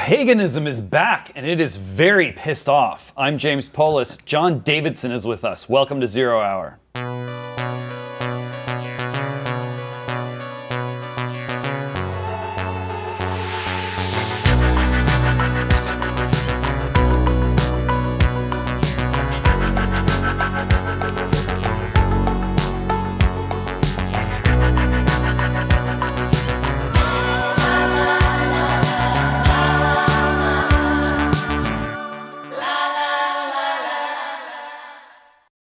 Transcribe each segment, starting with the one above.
Paganism is back, and it is very pissed off. I'm James Poulos. John Davidson is with us. Welcome to Zero Hour.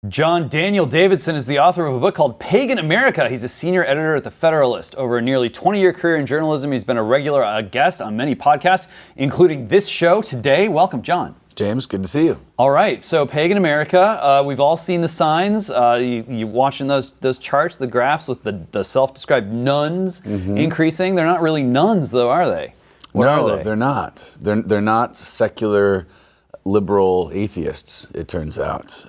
John Daniel Davidson is the author of a book called Pagan America. He's a senior editor at The Federalist. Over a nearly 20-year career in journalism, he's been a regular guest on many podcasts, including this show today. Welcome, John. James, good to see you. All right, so Pagan America, we've all seen the signs. You watching those charts, the graphs with the self-described nuns increasing. They're not really nuns, though, are they? What are they? They're not. They're not secular liberal atheists, it turns out.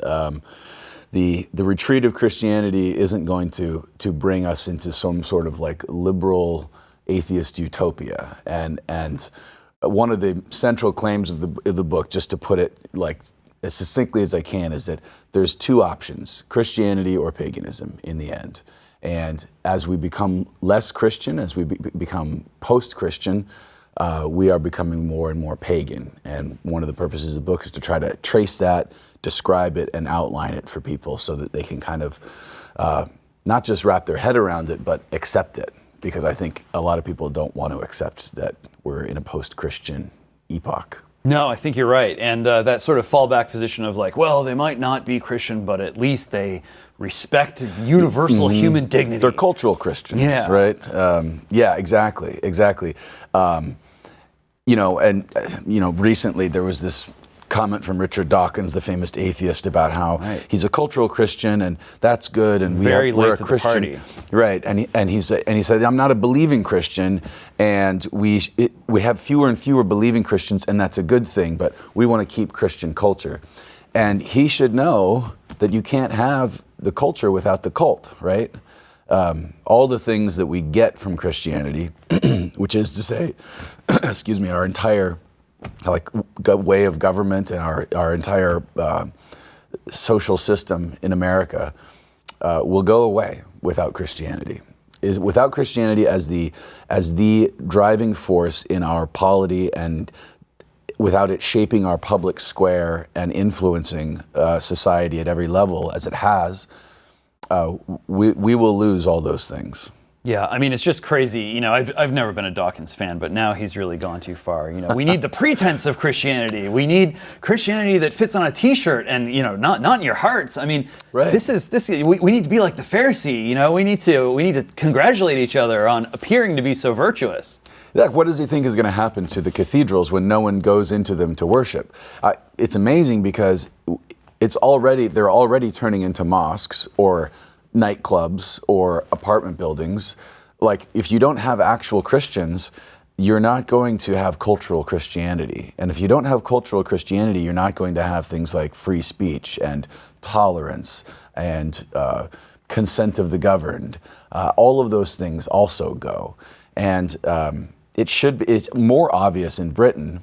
The retreat of Christianity isn't going to bring us into some sort of like liberal atheist utopia. And one of the central claims of the book, just to put it like as succinctly as I can, is that there's two options: Christianity or paganism in the end. And as we become less Christian, as we become post-Christian, we are becoming more and more pagan. And one of the purposes of the book is to try to trace that, describe it, and outline it for people so that they can kind of not just wrap their head around it, but accept it. Because I think a lot of people don't want to accept that we're in a post-Christian epoch. No, I think you're right. And that sort of fallback position of like, well, they might not be Christian, but at least they respect universal human dignity. They're cultural Christians, right? Yeah, exactly. Recently there was this comment from Richard Dawkins, the famous atheist, about how he's a cultural Christian and that's good, and we're a Christian, right? And he said, I'm not a believing Christian, and we have fewer and fewer believing Christians, and that's a good thing. But we want to keep Christian culture, and he should know that you can't have the culture without the cult, right? All the things that we get from Christianity, which is to say, our entire way of government and our entire social system in America will go away without Christianity. Without Christianity as the driving force in our polity, and without it shaping our public square and influencing society at every level as it has, we will lose all those things. Yeah, I mean, it's just crazy. You know, I've never been a Dawkins fan, but now he's really gone too far. You know, we need the pretense of Christianity. We need Christianity that fits on a T-shirt and, you know, not in your hearts. I mean, we need to be like the Pharisee. You know, we need to congratulate each other on appearing to be so virtuous. Like, what does he think is going to happen to the cathedrals when no one goes into them to worship? It's amazing because they're already turning into mosques or nightclubs or apartment buildings. Like, if you don't have actual Christians, you're not going to have cultural Christianity. And if you don't have cultural Christianity, you're not going to have things like free speech and tolerance and consent of the governed. All of those things also go. And it's more obvious in Britain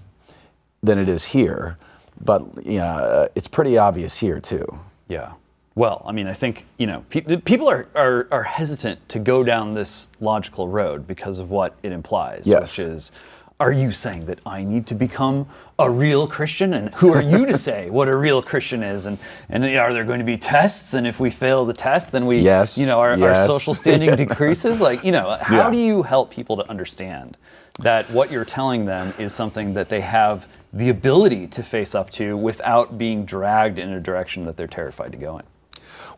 than it is here, but it's pretty obvious here too. Yeah. Well, I mean, I think, you know, people are hesitant to go down this logical road because of what it implies, which is, are you saying that I need to become a real Christian? And who are you to say what a real Christian is? And are there going to be tests? And if we fail the test, then our social standing decreases? Like, you know, how do you help people to understand that what you're telling them is something that they have the ability to face up to without being dragged in a direction that they're terrified to go in?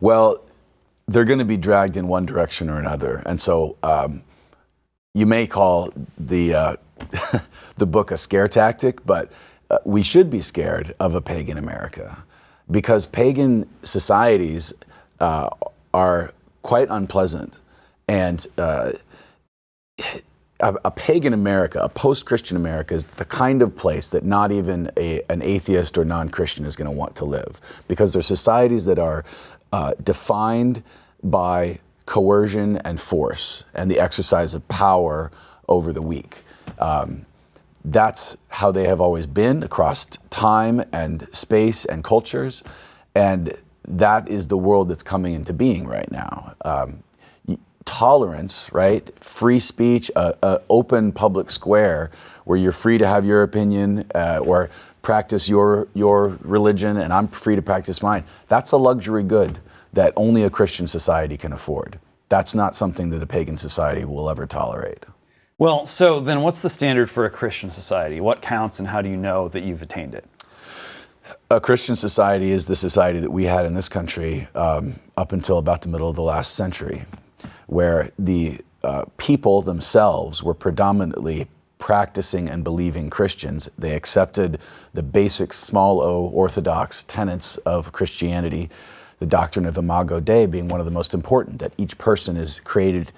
Well, they're going to be dragged in one direction or another. And so you may call the book a scare tactic, but we should be scared of a pagan America, because pagan societies are quite unpleasant. And a pagan America, a post-Christian America, is the kind of place that not even an atheist or non-Christian is going to want to live, because they're societies that are defined by coercion and force and the exercise of power over the weak. That's how they have always been across time and space and cultures, and that is the world that's coming into being right now. Tolerance, right? Free speech, a open public square where you're free to have your opinion or practice your religion, and I'm free to practice mine. That's a luxury good that only a Christian society can afford. That's not something that a pagan society will ever tolerate. Well, so then what's the standard for a Christian society? What counts, and how do you know that you've attained it? A Christian society is the society that we had in this country up until about the middle of the last century, where the people themselves were predominantly practicing and believing Christians. They accepted the basic small o orthodox tenets of Christianity, the doctrine of Imago Dei being one of the most important, that each person is created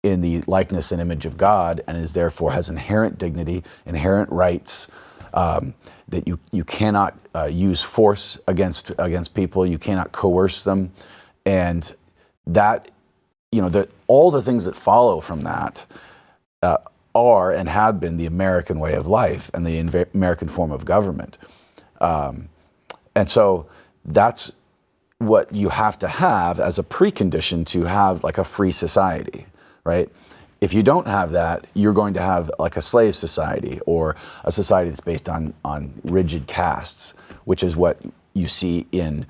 in the likeness and image of God and is therefore has inherent dignity, inherent rights, that you cannot use force against people, you cannot coerce them, and that, all the things that follow from that are and have been the American way of life and the American form of government. And so that's what you have to have as a precondition to have like a free society, right? If you don't have that, you're going to have like a slave society or a society that's based on rigid castes, which is what you see in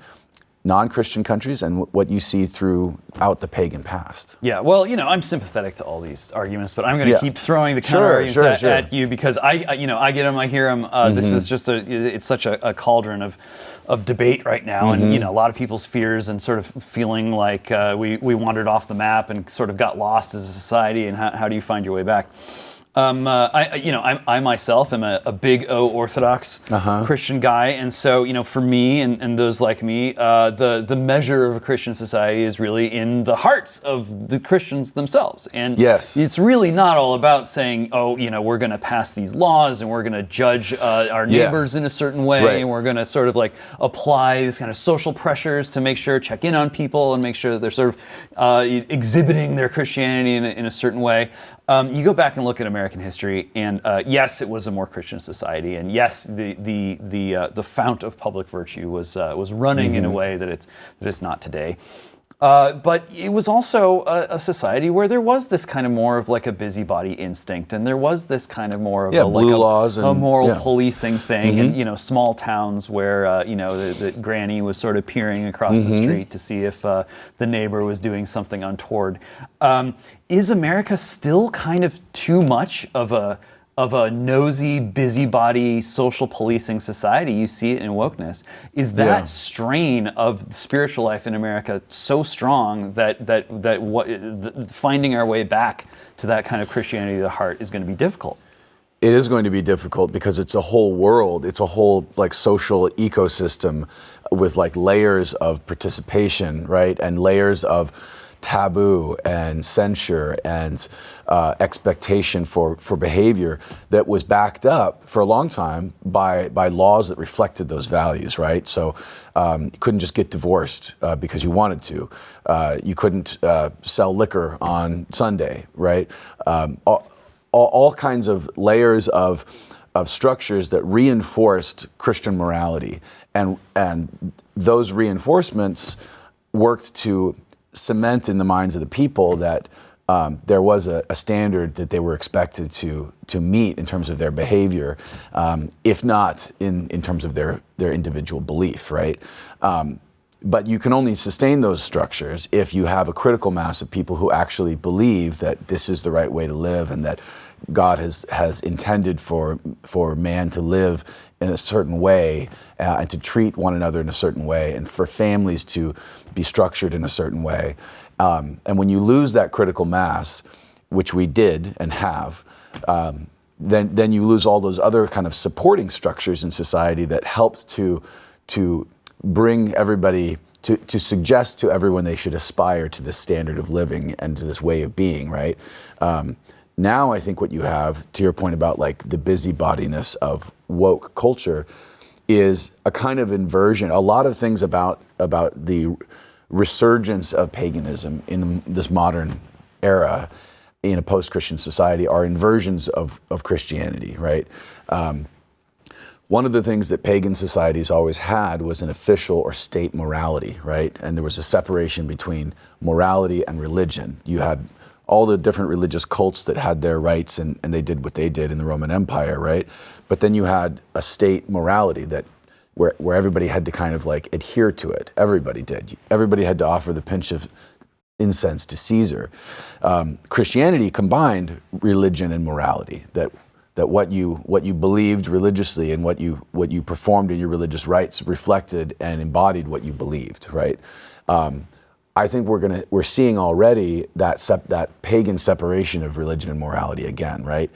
non-Christian countries and what you see throughout the pagan past. Yeah, well, I'm sympathetic to all these arguments, but I'm going to keep throwing the counter arguments at you because I get them, I hear them. This is just it's such a cauldron of debate right now, and a lot of people's fears and sort of feeling like we wandered off the map and sort of got lost as a society. And how do you find your way back? I myself am a big O Orthodox Christian guy, and so for me and those like me, the measure of a Christian society is really in the hearts of the Christians themselves. And it's really not all about saying, we're going to pass these laws and we're going to judge our neighbors in a certain way, and we're going to sort of like apply these kind of social pressures to make sure, check in on people and make sure that they're sort of exhibiting their Christianity in a certain way. You go back and look at American history, and yes, it was a more Christian society, and yes, the fount of public virtue was running in a way that it's not today. But it was also a society where there was this kind of more of like a busybody instinct, and there was this kind of more of a moral policing thing, and small towns where the granny was sort of peering across the street to see if the neighbor was doing something untoward. Is America still kind of too much of a nosy, busybody, social policing society? You see it in wokeness. Is that strain of spiritual life in America so strong that finding our way back to that kind of Christianity of the heart is going to be difficult? It is going to be difficult because it's a whole world. It's a whole like social ecosystem with like layers of participation, right, and layers of taboo and censure and expectation for behavior that was backed up for a long time by laws that reflected those values, right? So you couldn't just get divorced because you wanted to. You couldn't sell liquor on Sunday, right? All kinds of layers of structures that reinforced Christian morality, and those reinforcements worked to cement in the minds of the people that there was a standard that they were expected to meet in terms of their behavior, if not in terms of their individual belief, right? But you can only sustain those structures if you have a critical mass of people who actually believe that this is the right way to live and that God has intended for man to live in a certain way and to treat one another in a certain way and for families to be structured in a certain way. And when you lose that critical mass, which we did and have, then you lose all those other kind of supporting structures in society that helped to bring everybody to suggest to everyone they should aspire to this standard of living and to this way of being, right? Now I think what you have, to your point about like the busybodiness of woke culture, is a kind of inversion. A lot of things about the resurgence of paganism in this modern era in a post-Christian society are inversions of Christianity, right? One of the things that pagan societies always had was an official or state morality, right? And there was a separation between morality and religion. You had all the different religious cults that had their rights, and they did what they did in the Roman Empire, right? But then you had a state morality that where everybody had to kind of like adhere to it. Everybody did. Everybody had to offer the pinch of incense to Caesar. Christianity combined religion and morality, that what you believed religiously and what you performed in your religious rites reflected and embodied what you believed, right? I think we're seeing already that pagan separation of religion and morality again, right?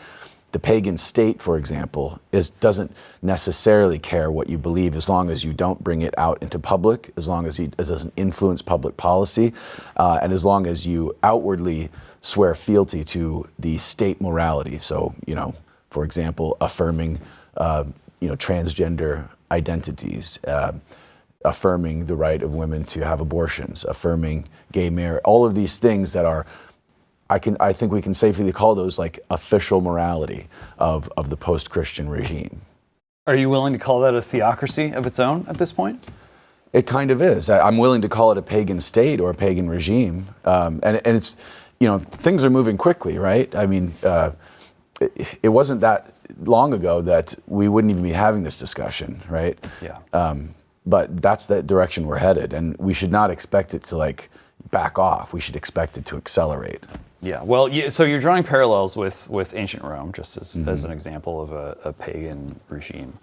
The pagan state, for example, doesn't necessarily care what you believe as long as you don't bring it out into public, as long as it doesn't influence public policy, and as long as you outwardly swear fealty to the state morality. So, for example, affirming, transgender identities, affirming the right of women to have abortions, affirming gay marriage, all of these things that are, I think we can safely call those like official morality of the post-Christian regime. Are you willing to call that a theocracy of its own at this point? It kind of is. I'm willing to call it a pagan state or a pagan regime. And it's, things are moving quickly, right? I mean, it wasn't that long ago that we wouldn't even be having this discussion, right? Yeah. But that's the direction we're headed, and we should not expect it to like back off. We should expect it to accelerate. Yeah. Well, so you're drawing parallels with ancient Rome, just as an example of a pagan regime.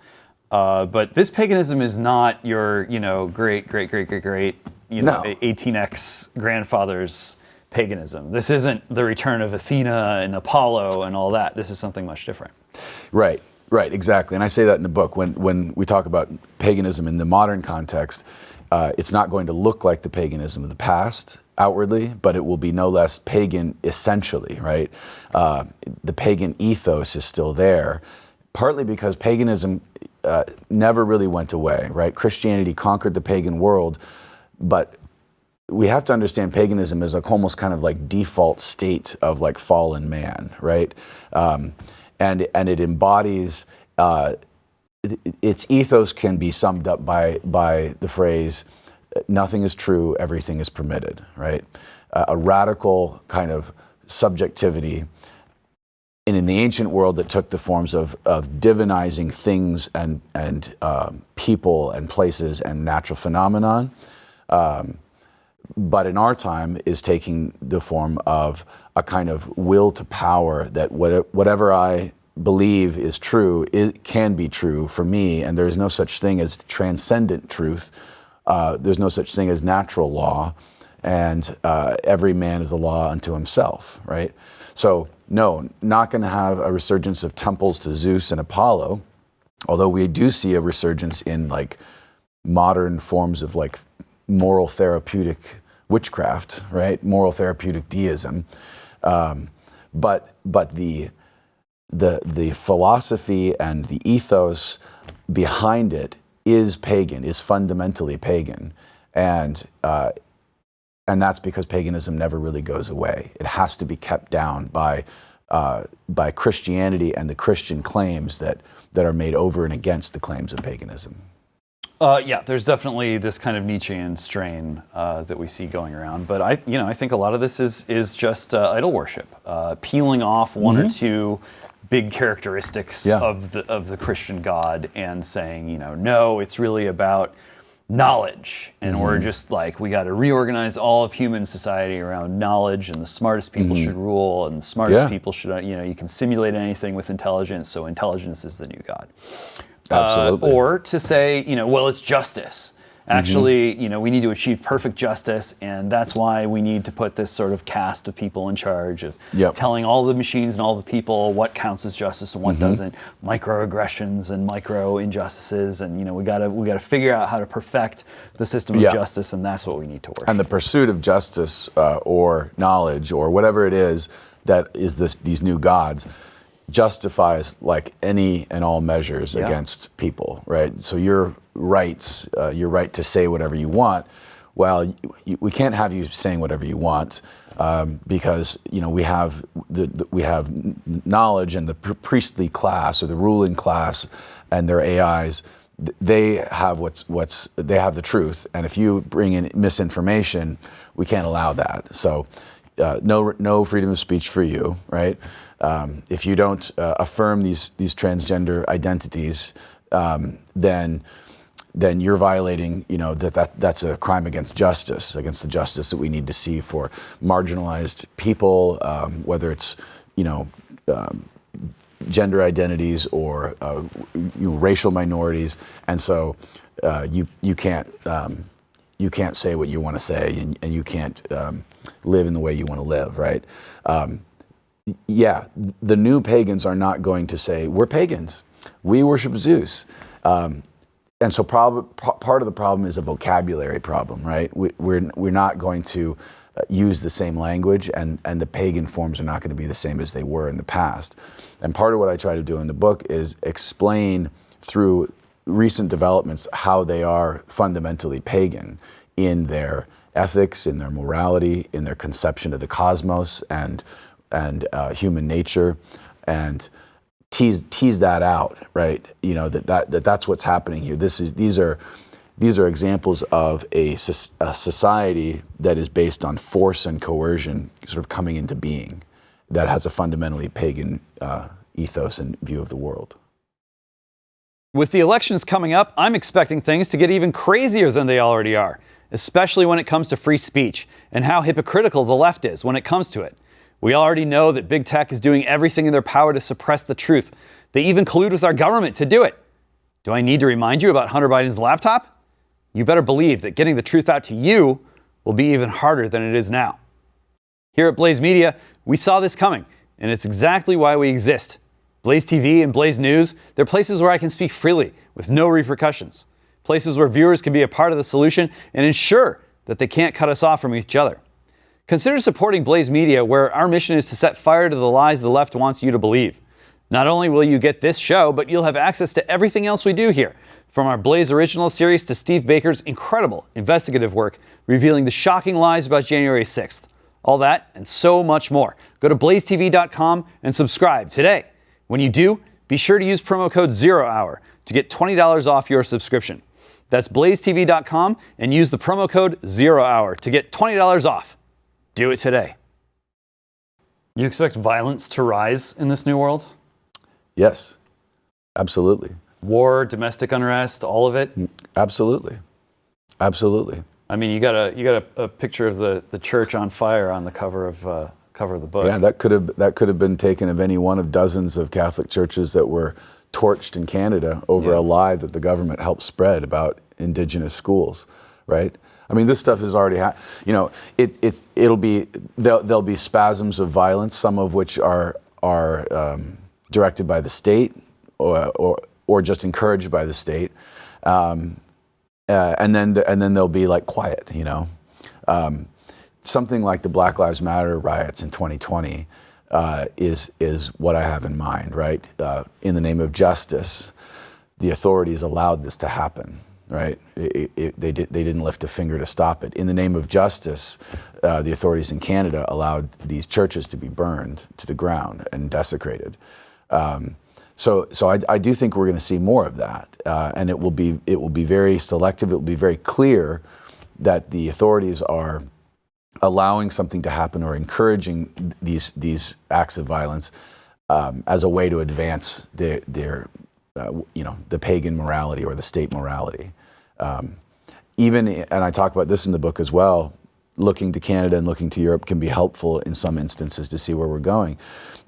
But this paganism is not your, great 18x grandfather's paganism. This isn't the return of Athena and Apollo and all that. This is something much different. Right, exactly. And I say that in the book. When we talk about paganism in the modern context, it's not going to look like the paganism of the past outwardly, but it will be no less pagan essentially, right? The pagan ethos is still there, partly because paganism never really went away, right? Christianity conquered the pagan world, but we have to understand paganism as like almost kind of like default state of like fallen man, right? And it embodies, its ethos can be summed up by the phrase, nothing is true, everything is permitted, right? A radical kind of subjectivity. And in the ancient world that took the forms of divinizing things and people and places and natural phenomenon. But in our time is taking the form of a kind of will to power that whatever I believe is true, it can be true for me, and there's no such thing as transcendent truth. There's no such thing as natural law, and every man is a law unto himself, right? So no, not going to have a resurgence of temples to Zeus and Apollo, although we do see a resurgence in like modern forms of like moral therapeutic witchcraft, right? Moral therapeutic deism. But the philosophy and the ethos behind it is pagan, is fundamentally pagan. And that's because paganism never really goes away. It has to be kept down by Christianity and the Christian claims that are made over and against the claims of paganism. Yeah, there's definitely this kind of Nietzschean strain that we see going around, but I think a lot of this is just idol worship, peeling off one or two big characteristics of the Christian God and saying, no, it's really about knowledge, and we're just like, we got to reorganize all of human society around knowledge, and the smartest people should rule, and the smartest people should, you can simulate anything with intelligence, so intelligence is the new God. Absolutely. Or to say, well, it's justice. Actually, we need to achieve perfect justice, and that's why we need to put this sort of caste of people in charge of telling all the machines and all the people what counts as justice and what doesn't, microaggressions and micro injustices, and we gotta figure out how to perfect the system of justice, and that's what we need to work. And the pursuit of justice or knowledge or whatever it is that is these new gods justifies like any and all measures against people, right? So your rights, your right to say whatever you want, well, we can't have you saying whatever you want because we have knowledge, and the priestly class or the ruling class and their AIs. They have they have the truth, and if you bring in misinformation, we can't allow that. So, no freedom of speech for you, right? If you don't affirm these transgender identities, then you're violating, that's a crime against justice, against the justice that we need to see for marginalized people, whether it's gender identities or racial minorities, and so you can't say what you want to say, and you can't live in the way you want to live, right? The new pagans are not going to say, we're pagans, we worship Zeus. And so part of the problem is a vocabulary problem, right? We're not going to use the same language, and the pagan forms are not going to be the same as they were in the past. And part of what I try to do in the book is explain through recent developments how they are fundamentally pagan in their ethics, in their morality, in their conception of the cosmos and human nature, and tease that out, right? That's what's happening here. These are examples of a society that is based on force and coercion sort of coming into being, that has a fundamentally pagan ethos and view of the world. With the elections coming up, I'm expecting things to get even crazier than they already are, especially when it comes to free speech and how hypocritical the left is when it comes to it. We already know that big tech is doing everything in their power to suppress the truth. They even collude with our government to do it. Do I need to remind you about Hunter Biden's laptop? You better believe that getting the truth out to you will be even harder than it is now. Here at Blaze Media, we saw this coming, and it's exactly why we exist. Blaze TV and Blaze News, they're places where I can speak freely with no repercussions. Places where viewers can be a part of the solution and ensure that they can't cut us off from each other. Consider supporting Blaze Media, where our mission is to set fire to the lies the left wants you to believe. Not only will you get this show, but you'll have access to everything else we do here, from our Blaze Original series to Steve Baker's incredible investigative work revealing the shocking lies about January 6th. All that and so much more. Go to blazetv.com and subscribe today. When you do, be sure to use promo code ZEROHour to get $20 off your subscription. That's blazetv.com and use the promo code ZEROHour to get $20 off. Do it today. You expect violence to rise in this new world? Yes, absolutely. War, domestic unrest, all of it? Absolutely. Absolutely. I mean, you got a picture of the church on fire on the cover of the book. Yeah, that could have been taken of any one of dozens of Catholic churches that were torched in Canada over a lie that the government helped spread about Indigenous schools, right? I mean, this stuff is already, there'll be spasms of violence, some of which are directed by the state or just encouraged by the state, and then they'll be like quiet, something like the Black Lives Matter riots in 2020 is what I have in mind, right? In the name of justice, the authorities allowed this to happen. Right? They didn't lift a finger to stop it. In the name of justice, the authorities in Canada allowed these churches to be burned to the ground and desecrated. So I do think we're going to see more of that, and it will be very selective. It will be very clear that the authorities are allowing something to happen or encouraging these acts of violence as a way to advance their the pagan morality or the state morality. And I talk about this in the book as well, looking to Canada and looking to Europe can be helpful in some instances to see where we're going.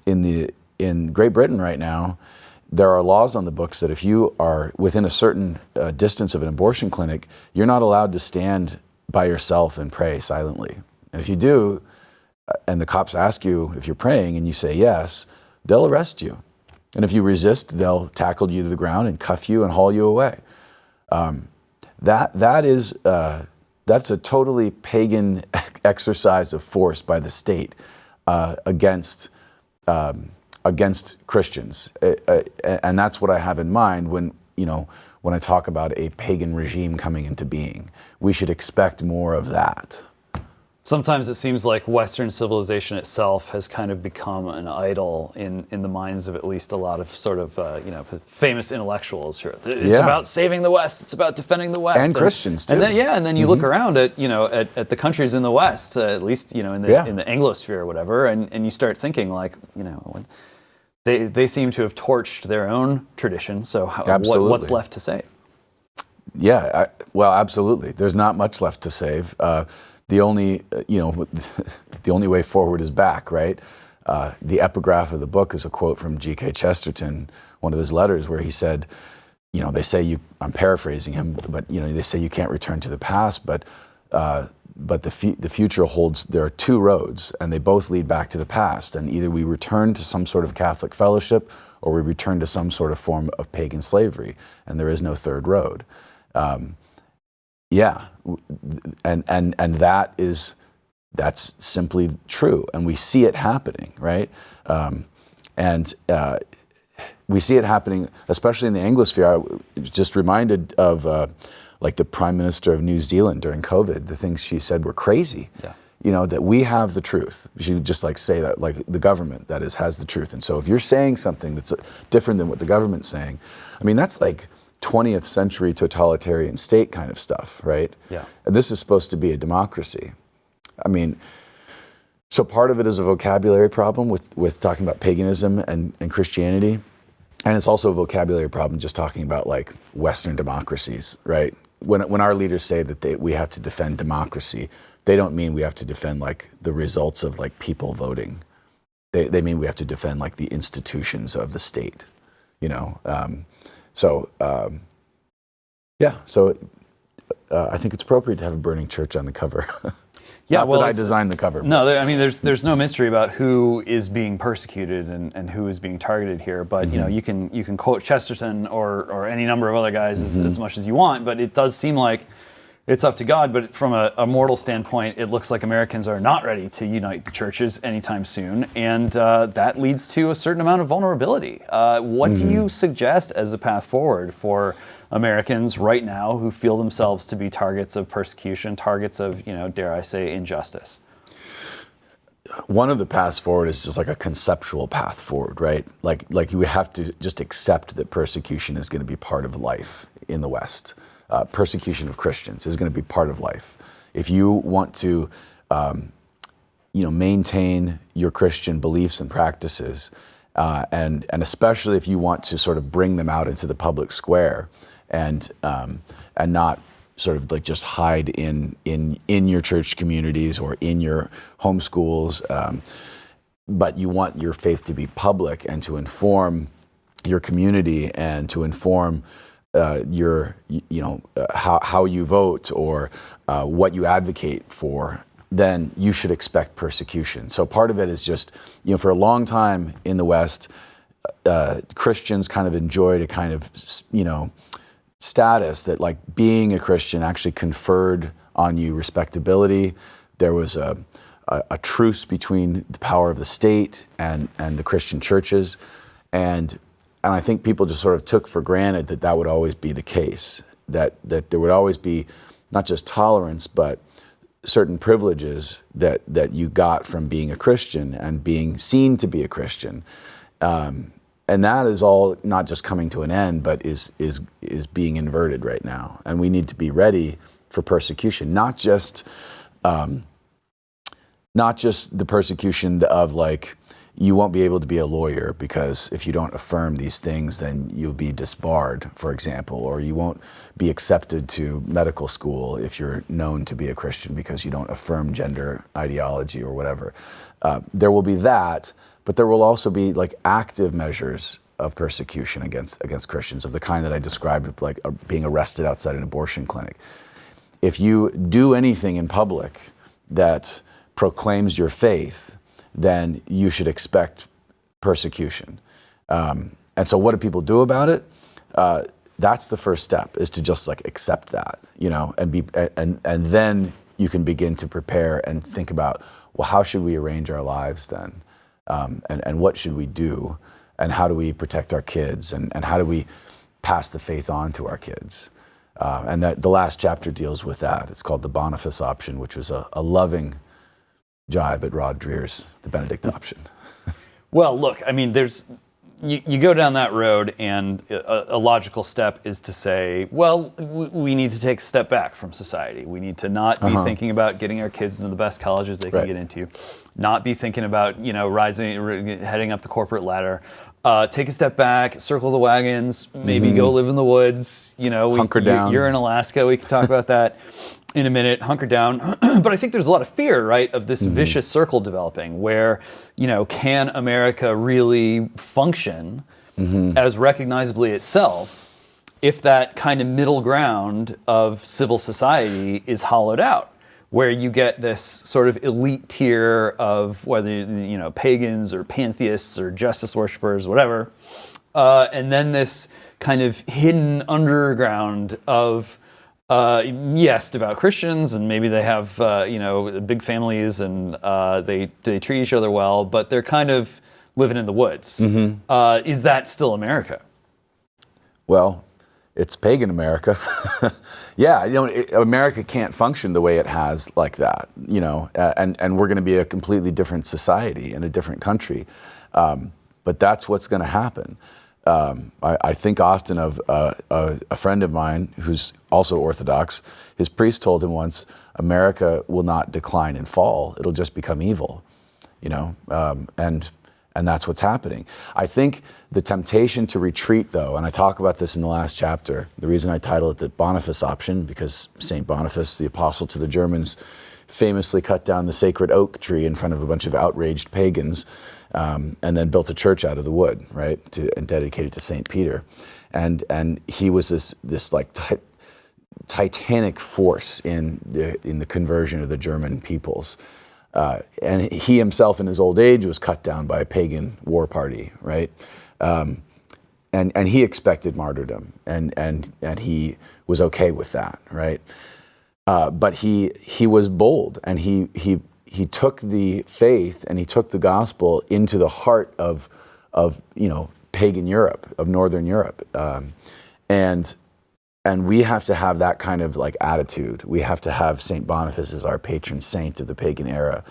In Great Britain right now, there are laws on the books that if you are within a certain distance of an abortion clinic, you're not allowed to stand by yourself and pray silently. And if you do, and the cops ask you if you're praying and you say yes, they'll arrest you. And if you resist, they'll tackle you to the ground and cuff you and haul you away. That's a totally pagan exercise of force by the state against Christians, and that's what I have in mind when when I talk about a pagan regime coming into being. We should expect more of that. Sometimes it seems like Western civilization itself has kind of become an idol in the minds of at least a lot of sort of famous intellectuals. It's about saving the West. It's about defending the West. And Christians too. And then you look around at at the countries in the West, at least in the Anglosphere or whatever, and you start thinking like they seem to have torched their own tradition. So what's left to save? Yeah, well, absolutely. There's not much left to save. The only way forward is back, right? The epigraph of the book is a quote from G.K. Chesterton, one of his letters, where he said, they say I'm paraphrasing him, but they say you can't return to the past, but the future holds. There are two roads, and they both lead back to the past. And either we return to some sort of Catholic fellowship, or we return to some sort of form of pagan slavery, and there is no third road. Yeah, and that's simply true, and we see it happening, right? We see it happening, especially in the Anglosphere. I was just reminded of the Prime Minister of New Zealand during COVID. The things she said were crazy. Yeah. That we have the truth. She would just say that, like the government, that is, has the truth. And so if you're saying something that's different than what the government's saying, I mean, that's like 20th century totalitarian state kind of stuff, right? Yeah. And this is supposed to be a democracy. I mean, so part of it is a vocabulary problem with talking about paganism and Christianity. And it's also a vocabulary problem just talking about like Western democracies, right? When our leaders say that we have to defend democracy, they don't mean we have to defend like the results of like people voting. They mean we have to defend like the institutions of the state, So I think it's appropriate to have a burning church on the cover. Not that I designed the cover. No, there's no mystery about who is being persecuted and who is being targeted here. But you can quote Chesterton or any number of other guys as much as you want. But it does seem like it's up to God. But from a mortal standpoint, it looks like Americans are not ready to unite the churches anytime soon, and that leads to a certain amount of vulnerability. What do you suggest as a path forward for Americans right now who feel themselves to be targets of persecution, targets of, dare I say, injustice? One of the paths forward is just like a conceptual path forward, right? Like you have to just accept that persecution is going to be part of life in the West. Persecution of Christians is going to be part of life. If you want to, maintain your Christian beliefs and practices, and especially if you want to sort of bring them out into the public square, and not sort of like just hide in your church communities or in your home schools, but you want your faith to be public and to inform your community and to inform how you vote or what you advocate for, then you should expect persecution. So part of it is just, for a long time in the West, Christians kind of enjoyed a kind of, status that like being a Christian actually conferred on you respectability. There was a truce between the power of the state and the Christian churches. And I think people just sort of took for granted that would always be the case, that there would always be not just tolerance, but certain privileges that you got from being a Christian and being seen to be a Christian. And that is all not just coming to an end, but is being inverted right now. And we need to be ready for persecution, not just the persecution of like, you won't be able to be a lawyer because if you don't affirm these things, then you'll be disbarred, for example, or you won't be accepted to medical school if you're known to be a Christian because you don't affirm gender ideology or whatever. There will be that, but there will also be like active measures of persecution against Christians of the kind that I described, like being arrested outside an abortion clinic. If you do anything in public that proclaims your faith, then you should expect persecution. And so what do people do about it? That's the first step, is to just like accept that, and then you can begin to prepare and think about, well, how should we arrange our lives then? And what should we do? And how do we protect our kids? And how do we pass the faith on to our kids. And that the last chapter deals with that. It's called the Boniface option, which was a loving jibe at Rod Dreher's The Benedict option. Well, look, I mean, you go down that road, and a logical step is to say, well, we need to take a step back from society. We need to not be thinking about getting our kids into the best colleges they can get into, not be thinking about, heading up the corporate ladder. Take a step back, circle the wagons, maybe go live in the woods. Hunker down. You're in Alaska. We can talk about that in a minute. Hunker down. But I think there's a lot of fear, right, of this vicious circle developing where, can America really function as recognizably itself if that kind of middle ground of civil society is hollowed out? Where you get this sort of elite tier of whether, pagans or pantheists or justice worshippers, whatever, and then this kind of hidden underground of, devout Christians, and maybe they have, big families and they treat each other well, but they're kind of living in the woods. Is that still America? Well, it's pagan America. Yeah, America can't function the way it has like that, and we're going to be a completely different society in a different country. But that's what's going to happen. I think often of a friend of mine who's also Orthodox. His priest told him once, America will not decline and fall. It'll just become evil, and that's what's happening. I think the temptation to retreat, though, and I talk about this in the last chapter, the reason I title it the Boniface option, because St. Boniface, the apostle to the Germans, famously cut down the sacred oak tree in front of a bunch of outraged pagans, and then built a church out of the wood, right, and dedicated to St. Peter. And he was this like titanic force in the conversion of the German peoples. And he himself in his old age was cut down by a pagan war party, right? And he expected martyrdom, and he was okay with that, right? But he was bold, and he took the faith and he took the gospel into the heart of pagan Europe, of Northern Europe, and we have to have that kind of like attitude. We have to have St. Boniface as our patron saint of the pagan era.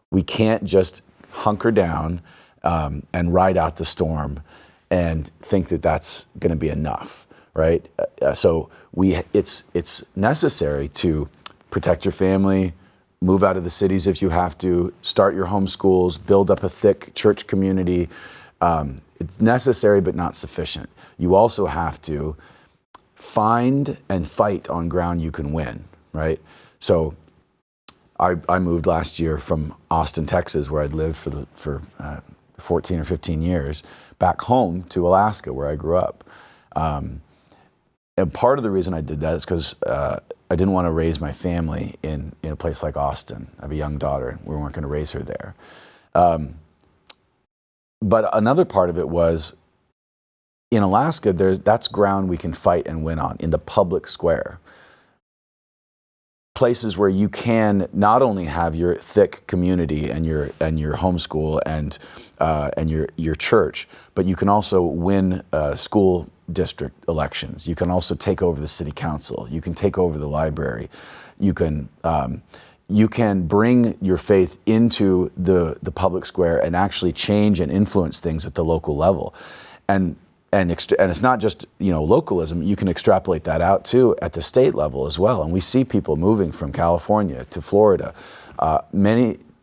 We can't just hunker down and ride out the storm and think that that's going to be enough, right? So it's necessary to protect your family, move out of the cities if you have to, start your home schools, build up a thick church community. It's necessary but not sufficient. You also have to find and fight on ground you can win, right? So I moved last year from Austin, Texas, where I'd lived for 14 or 15 years, back home to Alaska, where I grew up. And part of the reason I did that is because I didn't want to raise my family in a place like Austin. I have a young daughter. We weren't going to raise her there. But another part of it was, in Alaska, that's ground we can fight and win on, in the public square. Places where you can not only have your thick community and your homeschool and your church, but you can also win school district elections. You can also take over the city council. You can take over the library. You can bring your faith into the public square and actually change and influence things at the local level. And it's not just localism. You can extrapolate that out too at the state level as well. And we see people moving from California to Florida,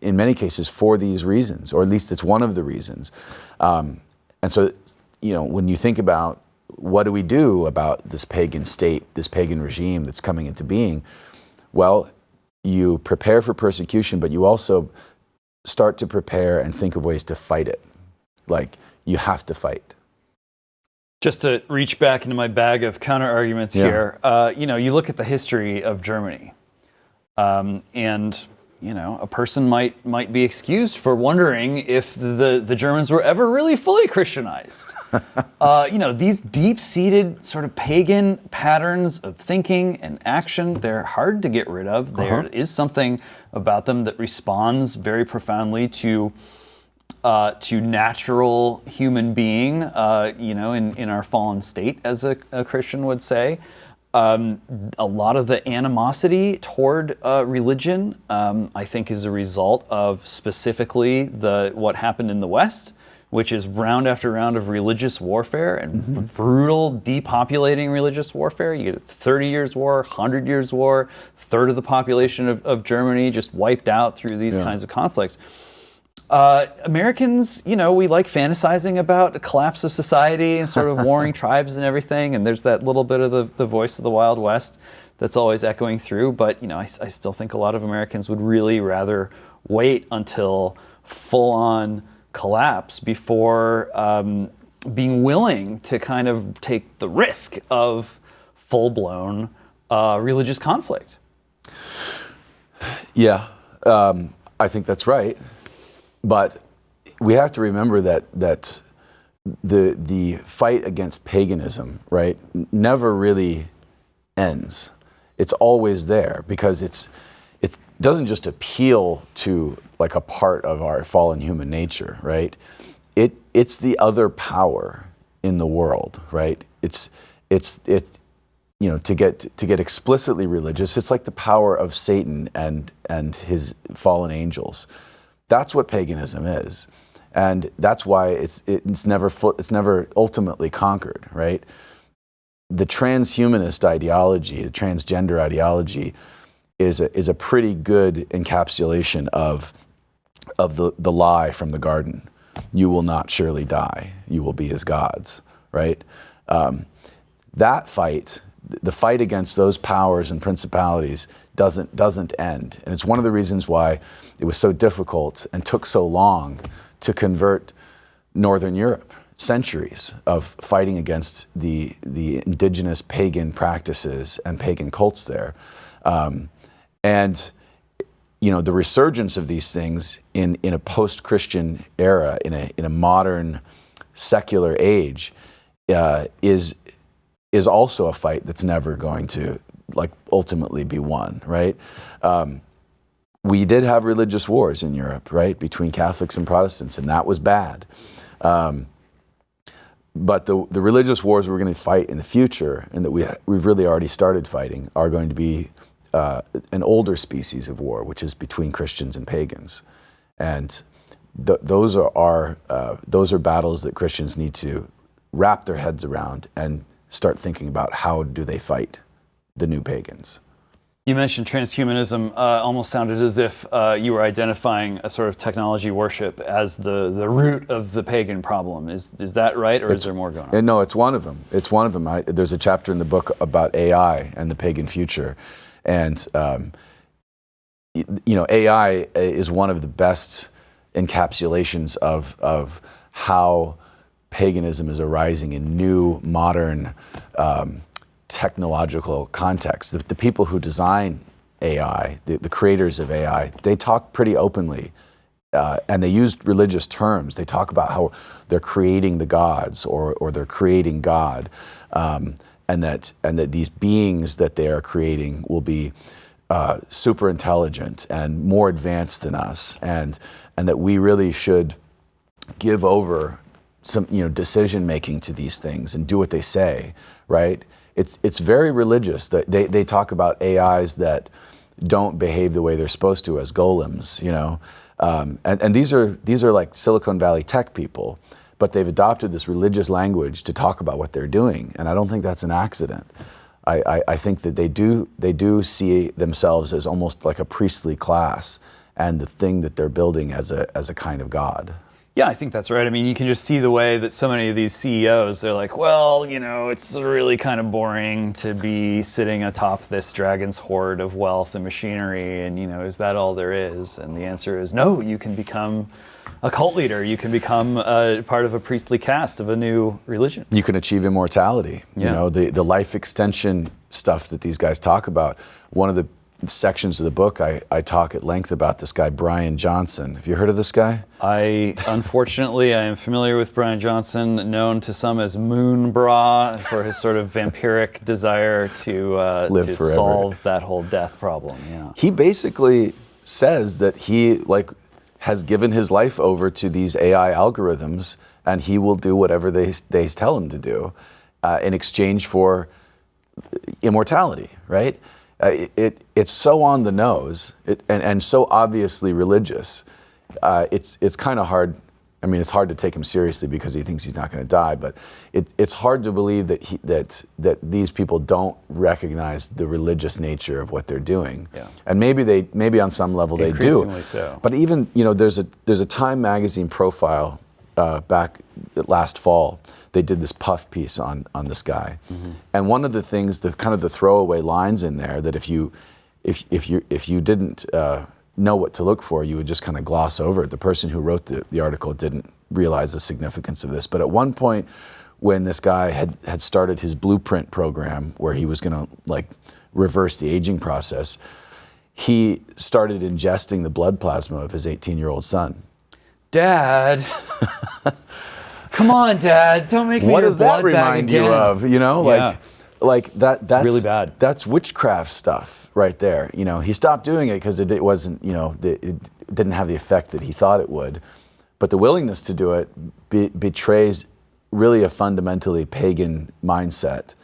in many cases for these reasons, or at least it's one of the reasons. And so, when you think about what do we do about this pagan state, this pagan regime that's coming into being, well, you prepare for persecution, but you also start to prepare and think of ways to fight it. Like, you have to fight. Just to reach back into my bag of counter arguments here, you look at the history of Germany, and a person might be excused for wondering if the Germans were ever really fully Christianized. These deep-seated sort of pagan patterns of thinking and action, they're hard to get rid of. There is something about them that responds very profoundly to to natural human being, in our fallen state, as a Christian would say. A lot of the animosity toward religion, I think, is a result of specifically what happened in the West, which is round after round of religious warfare and brutal, depopulating religious warfare. You get 30 years war, 100 years war, third of the population of Germany just wiped out through these kinds of conflicts. Americans, we like fantasizing about a collapse of society and sort of warring tribes and everything, and there's that little bit of the voice of the Wild West that's always echoing through, but I still think a lot of Americans would really rather wait until full-on collapse before being willing to kind of take the risk of full-blown religious conflict. Yeah, I think that's right. But we have to remember that the fight against paganism, right, never really ends. It's always there because it doesn't just appeal to like a part of our fallen human nature, right? It's the other power in the world, right? It's to get explicitly religious, it's like the power of Satan and his fallen angels. That's what paganism is, and that's why it's never ultimately conquered, right? The transhumanist ideology, the transgender ideology, is a pretty good encapsulation of the lie from the garden. You will not surely die. You will be as gods, right? That fight, the fight against those powers and principalities, doesn't end. And it's one of the reasons why it was so difficult and took so long to convert Northern Europe. Centuries of fighting against the indigenous pagan practices and pagan cults there. And the resurgence of these things in a post-Christian era, in a modern secular age, is also a fight that's never going to ultimately be won, right? We did have religious wars in Europe, right, between Catholics and Protestants, and that was bad. But the religious wars we're going to fight in the future, and that we've really already started fighting, are going to be an older species of war, which is between Christians and pagans, and those are battles that Christians need to wrap their heads around and start thinking about how do they fight the new pagans. You mentioned transhumanism. Almost sounded as if you were identifying a sort of technology worship as the root of the pagan problem. Is that right, or is there more going on? No, it's one of them. It's one of them. There's a chapter in the book about AI and the pagan future, and AI is one of the best encapsulations of how paganism is arising in new, modern, technological contexts. The people who design AI, the creators of AI, they talk pretty openly, and they use religious terms. They talk about how they're creating the gods or they're creating God, and that these beings that they are creating will be super intelligent and more advanced than us, and that we really should give over some decision making to these things and do what they say, right? It's very religious. That they talk about AIs that don't behave the way they're supposed to as golems, and these are like Silicon Valley tech people, but they've adopted this religious language to talk about what they're doing, and I don't think that's an accident. I think that they do see themselves as almost like a priestly class, and the thing that they're building as a kind of god. Yeah, I think that's right. I mean, you can just see the way that so many of these CEOs, they're like, well, it's really kind of boring to be sitting atop this dragon's hoard of wealth and machinery, and, is that all there is? And the answer is no, you can become a cult leader. You can become part of a priestly caste of a new religion. You can achieve immortality. Yeah. The life extension stuff that these guys talk about. One of the sections of the book, I talk at length about this guy, Brian Johnson. Have you heard of this guy? Unfortunately, I am familiar with Brian Johnson, known to some as Moon Bra, for his sort of vampiric desire to live forever, solve that whole death problem. Yeah. He basically says that has given his life over to these AI algorithms, and he will do whatever they tell him to do in exchange for immortality, right? It's so on the nose and so obviously religious. It's kind of hard. I mean, it's hard to take him seriously because he thinks he's not going to die, but it's hard to believe that these people don't recognize the religious nature of what they're doing. Yeah. And maybe on some level they do. Increasingly so. But even, there's a Time magazine profile back last fall. They did this puff piece on this guy, and one of the things, the kind of the throwaway lines in there, that if you didn't know what to look for, you would just kind of gloss over it. The person who wrote the article didn't realize the significance of this. But at one point, when this guy had started his blueprint program, where he was going to reverse the aging process, he started ingesting the blood plasma of his 18-year-old son. Dad. Come on, Dad. Don't make me your blood bag again. What does that remind you of? Like that's really bad. That's witchcraft stuff right there. He stopped doing it because it wasn't, it didn't have the effect that he thought it would. But the willingness to do it betrays really a fundamentally pagan mindset.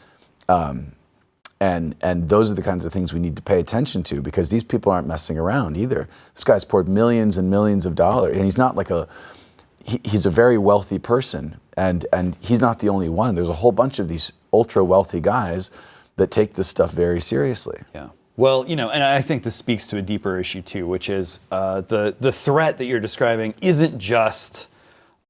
And those are the kinds of things we need to pay attention to, because these people aren't messing around either. This guy's poured millions and millions of dollars, and he's not he's a very wealthy person, and he's not the only one. There's a whole bunch of these ultra wealthy guys that take this stuff very seriously. Yeah. Well, and I think this speaks to a deeper issue too, which is the threat that you're describing isn't just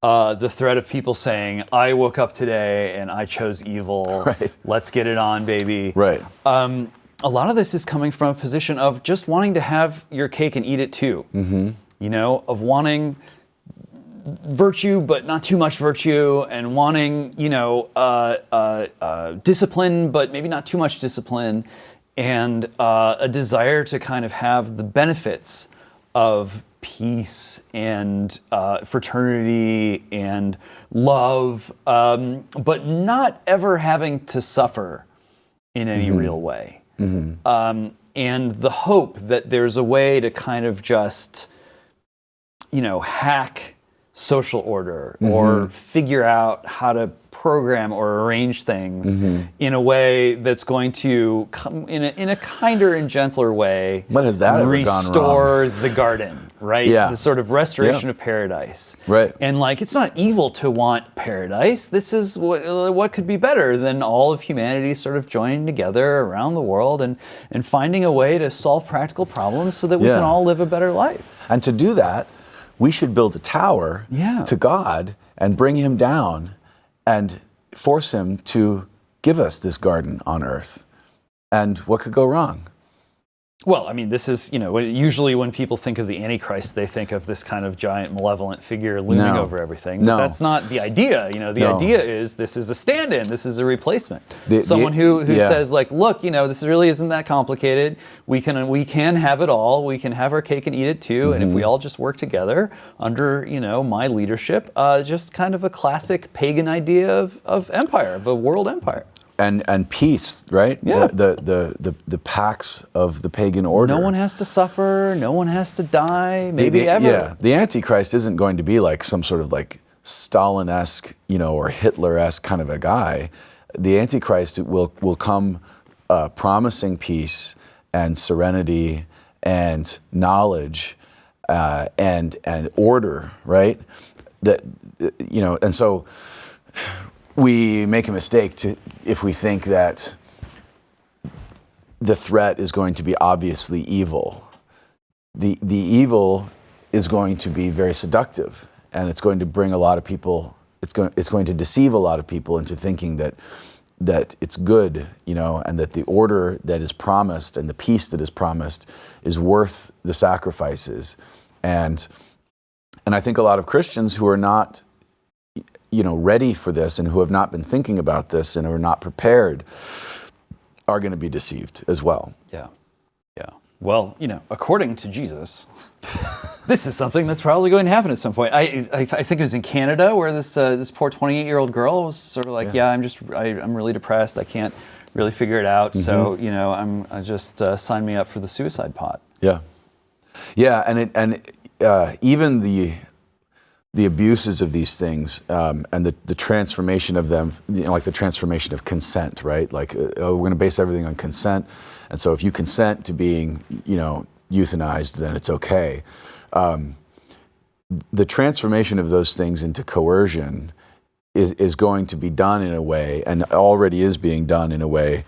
the threat of people saying, "I woke up today and I chose evil. Right. Let's get it on, baby." Right. A lot of this is coming from a position of just wanting to have your cake and eat it too. Mm-hmm. Of wanting virtue, but not too much virtue, and wanting, discipline, but maybe not too much discipline, and a desire to kind of have the benefits of peace and fraternity and love, but not ever having to suffer in any real way. Mm-hmm. And the hope that there's a way to kind of just, hack social order, or figure out how to program or arrange things in a way that's going to come in a kinder and gentler way. When has that ever gone wrong? Restore the garden, right? Yeah. The sort of restoration of paradise. Right. And it's not evil to want paradise. This is what could be better than all of humanity sort of joining together around the world and finding a way to solve practical problems so that we can all live a better life. And to do that, we should build a tower to God and bring him down and force him to give us this garden on earth. And what could go wrong? Well, I mean, this is, usually when people think of the Antichrist, they think of this kind of giant malevolent figure looming over everything. No. But that's not the idea. The idea is this is a stand-in. This is a replacement. Someone who says, look, this really isn't that complicated. We can have it all. We can have our cake and eat it too. And if we all just work together under, my leadership, just kind of a classic pagan idea of empire, of a world empire. And peace, right? Yeah. The pax of the pagan order. No one has to suffer. No one has to die. Maybe ever. Yeah. The Antichrist isn't going to be like some sort of Stalin-esque, or Hitler-esque kind of a guy. The Antichrist will come promising peace and serenity and knowledge and order, right? And so we make a mistake if we think that the threat is going to be obviously evil. The evil is going to be very seductive, and it's going to bring a lot of people. It's going to deceive a lot of people into thinking that it's good, and that the order that is promised and the peace that is promised is worth the sacrifices. And I think a lot of Christians who are not ready for this, and who have not been thinking about this and are not prepared, are going to be deceived as well. Yeah. Well, according to Jesus, this is something that's probably going to happen at some point. I think it was in Canada where this poor 28-year-old girl was sort of I'm really depressed. I can't really figure it out. So sign me up for the suicide pot. Yeah, and even the abuses of these things and the transformation of them, like the transformation of consent, right? Like, we're going to base everything on consent, and so if you consent to being, euthanized, then it's okay. The transformation of those things into coercion is going to be done in a way, and already is being done in a way,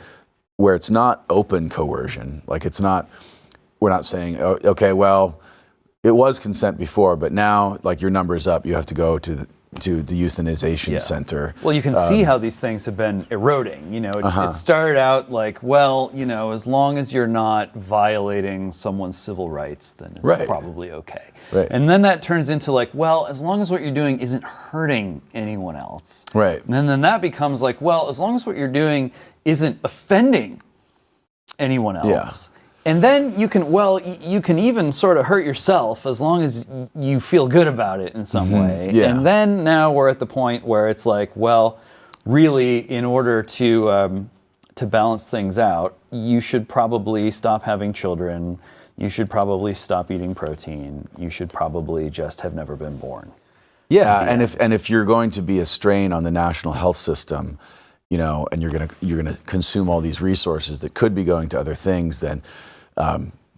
where it's not open coercion. Like, we're not saying, oh, okay, well, it was consent before, but now, like, your number's up, you have to go to the euthanization center. Well, you can see how these things have been eroding. It started out like, well, as long as you're not violating someone's civil rights, then it's probably okay. Right. And then that turns into like, well, as long as what you're doing isn't hurting anyone else. Right. And then that becomes like, well, as long as what you're doing isn't offending anyone else. Yeah. And then you can even sort of hurt yourself as long as you feel good about it in some way. Yeah. And then now we're at the point where it's like, well, really, in order to balance things out, you should probably stop having children. You should probably stop eating protein. You should probably just have never been born. Yeah, and if you're going to be a strain on the national health system, and you're gonna consume all these resources that could be going to other things, then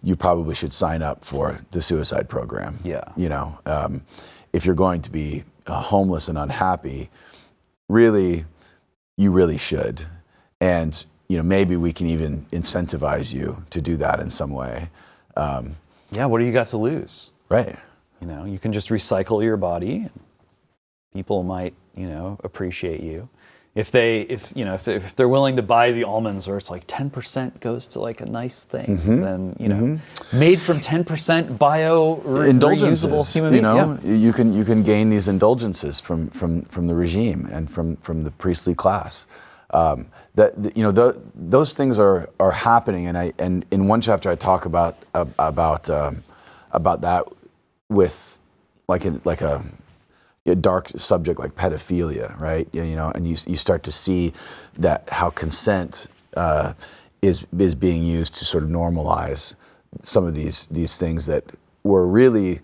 you probably should sign up for the suicide program. Yeah. If you're going to be homeless and unhappy, you really should. And maybe we can even incentivize you to do that in some way. What do you got to lose? Right. You can just recycle your body. People might, appreciate you. If they're willing to buy the almonds, or it's like 10% goes to like a nice thing, then made from 10% reusable human beings. You can gain these indulgences from the regime and from the priestly class. Those things are happening, and in one chapter I talk about that with like a dark subject like pedophilia, right? And you start to see that how consent is being used to sort of normalize some of these things that were really,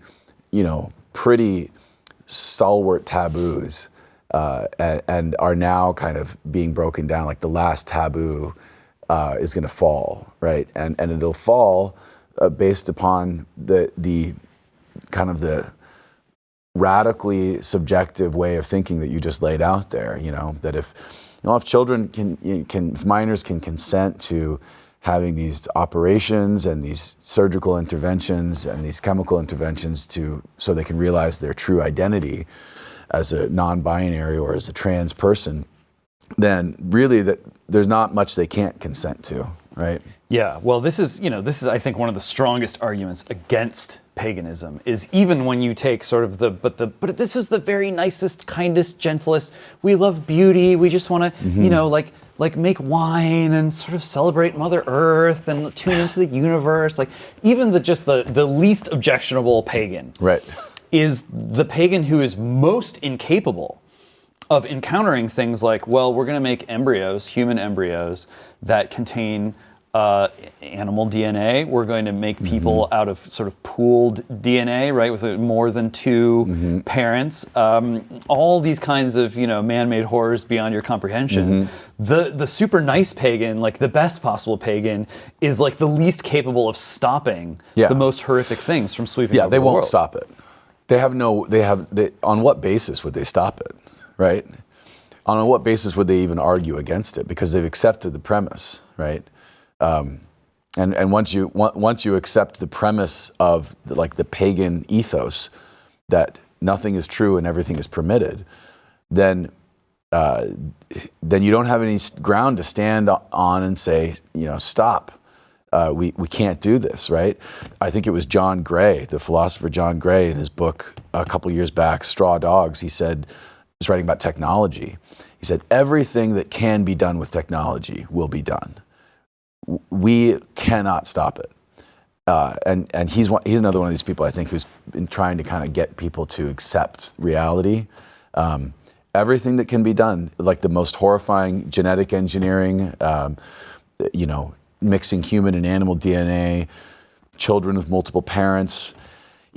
pretty stalwart taboos, and are now kind of being broken down. Like the last taboo is going to fall, right? And it'll fall based upon the kind of the radically subjective way of thinking that you just laid out there. That if children if minors can consent to having these operations and these surgical interventions and these chemical interventions so they can realize their true identity as a non-binary or as a trans person, then really that there's not much they can't consent to, right? Yeah, well, this is I think one of the strongest arguments against paganism is even when you take sort of but this is the very nicest, kindest, gentlest. We love beauty. We just want to, like make wine and sort of celebrate Mother Earth and tune into the universe. Like even the least objectionable pagan, right, is the pagan who is most incapable of encountering things like, well, we're going to make human embryos that contain animal DNA. We're going to make people out of sort of pooled DNA, right, with more than two parents. All these kinds of man-made horrors beyond your comprehension. The super nice pagan, like the best possible pagan, is like the least capable of stopping the most horrific things from sweeping over they the won't world. stop it. On what basis would they stop it, right? On what basis would they even argue against it? Because they've accepted the premise, right? And once you accept the premise of the pagan ethos that nothing is true and everything is permitted, then you don't have any ground to stand on and say, stop. We can't do this, right? I think it was John Gray, the philosopher John Gray, in his book a couple years back, Straw Dogs. He was writing about technology. He said, everything that can be done with technology will be done. We cannot stop it. And he's another one of these people, I think, who's been trying to kind of get people to accept reality. Everything that can be done, like the most horrifying genetic engineering, mixing human and animal DNA, children with multiple parents,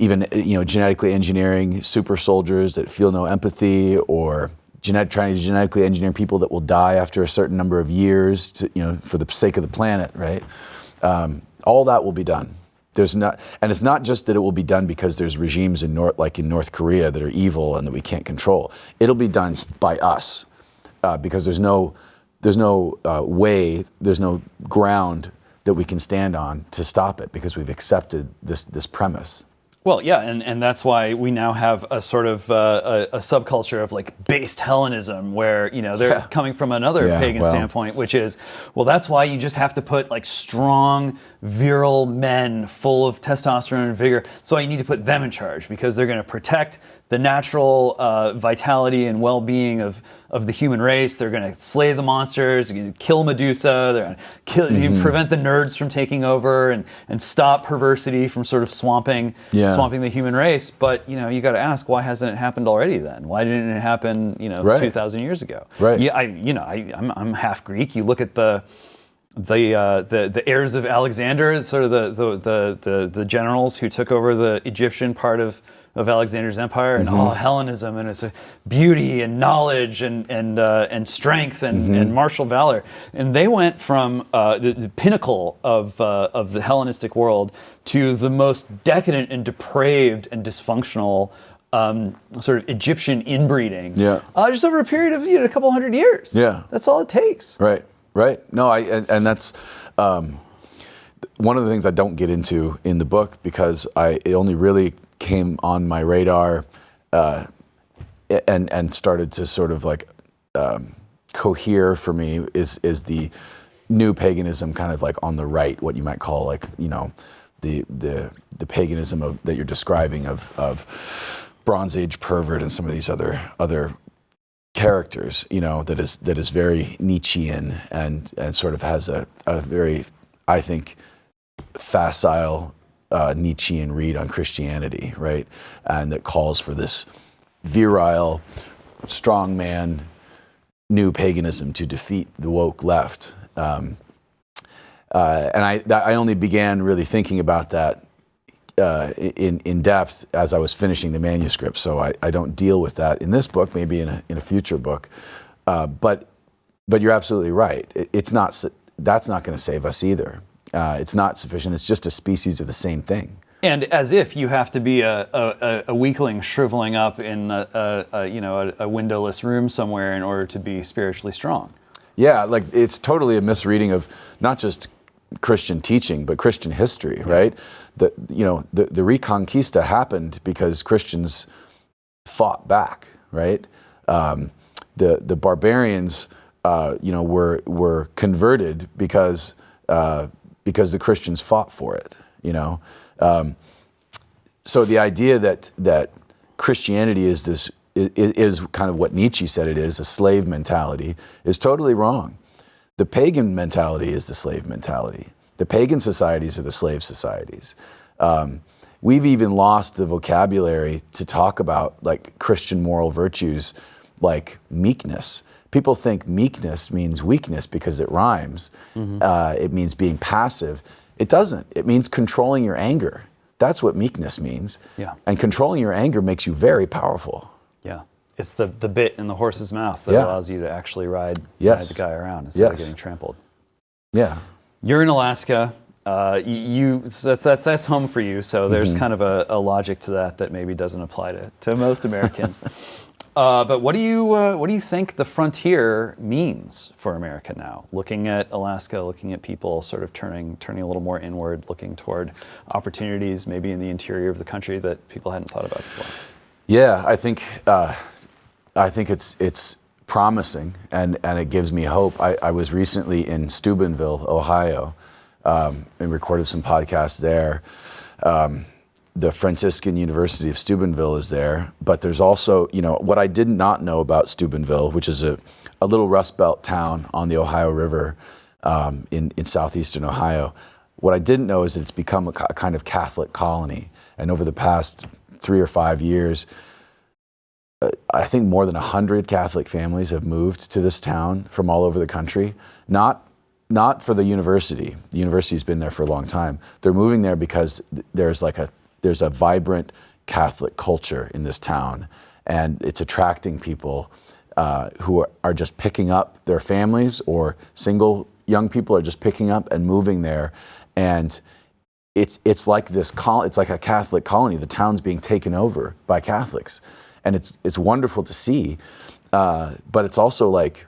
even genetically engineering super soldiers that feel no empathy, or trying to genetically engineer people that will die after a certain number of years, for the sake of the planet, right? All that will be done. And it's not just that it will be done because there's regimes in North Korea that are evil and that we can't control. It'll be done by us, because there's no way, there's no ground that we can stand on to stop it, because we've accepted this premise. Well, yeah, and that's why we now have a sort of a subculture of like based Hellenism, where they're coming from another pagan standpoint, which is, well, that's why you just have to put like strong, virile men full of testosterone and vigor. So you need to put them in charge, because they're going to protect the natural vitality and well-being of the human race. They're going to slay the monsters, they're going to kill Medusa, they're going to prevent the nerds from taking over, and stop perversity from sort of swamping the human race. But you got to ask, why hasn't it happened already then? Why didn't it happen 2,000 years ago? Right. Yeah, I'm half Greek. You look at the heirs of Alexander, sort of the generals who took over the Egyptian part of Alexander's empire, and Hellenism, and it's a beauty and knowledge and strength and martial valor, and they went from the pinnacle of the Hellenistic world to the most decadent and depraved and dysfunctional sort of Egyptian inbreeding. Just over a period of a couple hundred years. Yeah, that's all it takes. Right. No, and that's one of the things I don't get into in the book, because it only really came on my radar and started to sort of like cohere for me is the new paganism, kind of like on the right, what you might call like the paganism that you're describing of Bronze Age pervert and some of these other characters, that is very Nietzschean and sort of has a very, I think, facile Nietzschean read on Christianity, right? And that calls for this virile, strongman, new paganism to defeat the woke left. And I only began really thinking about that in depth as I was finishing the manuscript. So I don't deal with that in this book, maybe in a future book. But you're absolutely right. That's not going to save us either. It's not sufficient. It's just a species of the same thing. And as if you have to be a weakling shriveling up in a windowless room somewhere in order to be spiritually strong. Yeah, like it's totally a misreading of not just Christian teaching, but Christian history, right? The Reconquista happened because Christians fought back, right? The barbarians, were converted because the Christians fought for it, So the idea that Christianity is kind of what Nietzsche said it is, a slave mentality, is totally wrong. The pagan mentality is the slave mentality. The pagan societies are the slave societies. We've even lost the vocabulary to talk about like Christian moral virtues like meekness. People think meekness means weakness because it rhymes. It means being passive. It doesn't. It means controlling your anger. That's what meekness means. Yeah. And controlling your anger makes you very powerful. Yeah. It's the bit in the horse's mouth that allows you to actually ride the guy around instead of getting trampled. Yeah. You're in Alaska. That's home for you. So there's kind of a logic to that maybe doesn't apply to most Americans. But what do you think the frontier means for America now? Looking at Alaska, looking at people sort of turning a little more inward, looking toward opportunities maybe in the interior of the country that people hadn't thought about before. Yeah, I think it's promising and it gives me hope. I was recently in Steubenville, Ohio, and recorded some podcasts there. The Franciscan University of Steubenville is there, but there's also, what I did not know about Steubenville, which is a little Rust Belt town on the Ohio River in southeastern Ohio. What I didn't know is that it's become a kind of Catholic colony. And over the past 3 or 5 years, I think more than 100 Catholic families have moved to this town from all over the country. Not for the university. The university's been there for a long time. They're moving there because there's like there's a vibrant Catholic culture in this town, and it's attracting people who are just picking up their families, or single young people are just picking up and moving there, and it's like it's like a Catholic colony. The town's being taken over by Catholics, and it's wonderful to see, but it's also like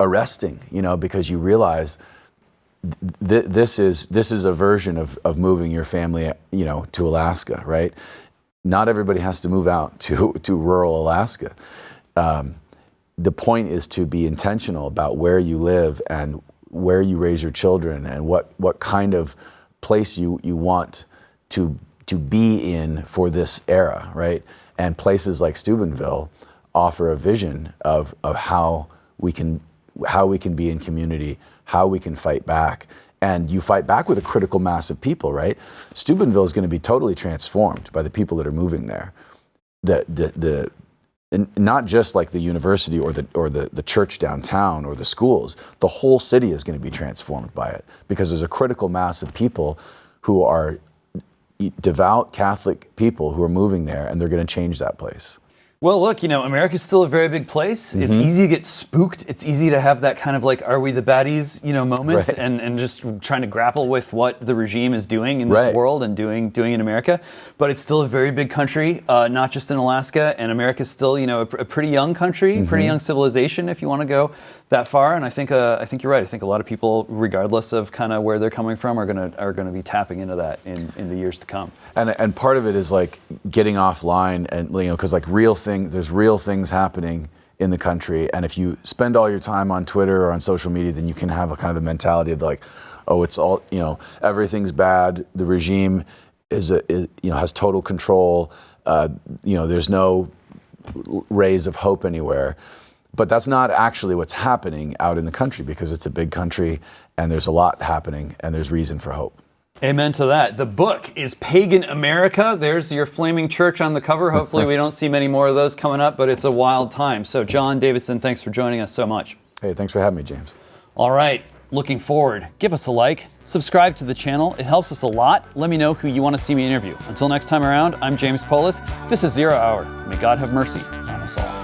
arresting, because you realize this is a version of moving your family, to Alaska, right? Not everybody has to move out to rural Alaska. The point is to be intentional about where you live and where you raise your children, and what kind of place you want to be in for this era, right? And places like Steubenville offer a vision of how we can be in community, how we can fight back. And you fight back with a critical mass of people, right? Steubenville is going to be totally transformed by the people that are moving there. And not just like the university or the church downtown or the schools. The whole city is going to be transformed by it, because there's a critical mass of people who are devout Catholic people who are moving there, and they're going to change that place. Well, look, America's still a very big place. Mm-hmm. It's easy to get spooked. It's easy to have that kind of like, are we the baddies, moment, right. and just trying to grapple with what the regime is doing in this right. world and doing in America. But it's still a very big country, not just in Alaska. And America's still, a pretty young country, mm-hmm. pretty young civilization, if you want to go that far. And I think you're right. I think a lot of people, regardless of kind of where they're coming from, are gonna be tapping into that in the years to come. And part of it is like getting offline, and because like there's real things happening in the country, and if you spend all your time on Twitter or on social media, then you can have a kind of a mentality of like, oh, it's all everything's bad. The regime is has total control. There's no rays of hope anywhere. But that's not actually what's happening out in the country, because it's a big country and there's a lot happening and there's reason for hope. Amen to that. The book is Pagan America. There's your flaming church on the cover. Hopefully we don't see many more of those coming up, but it's a wild time. So John Davidson, thanks for joining us so much. Hey, thanks for having me, James. All right, looking forward. Give us a like, subscribe to the channel. It helps us a lot. Let me know who you want to see me interview. Until next time around, I'm James Poulos. This is Zero Hour. May God have mercy on us all.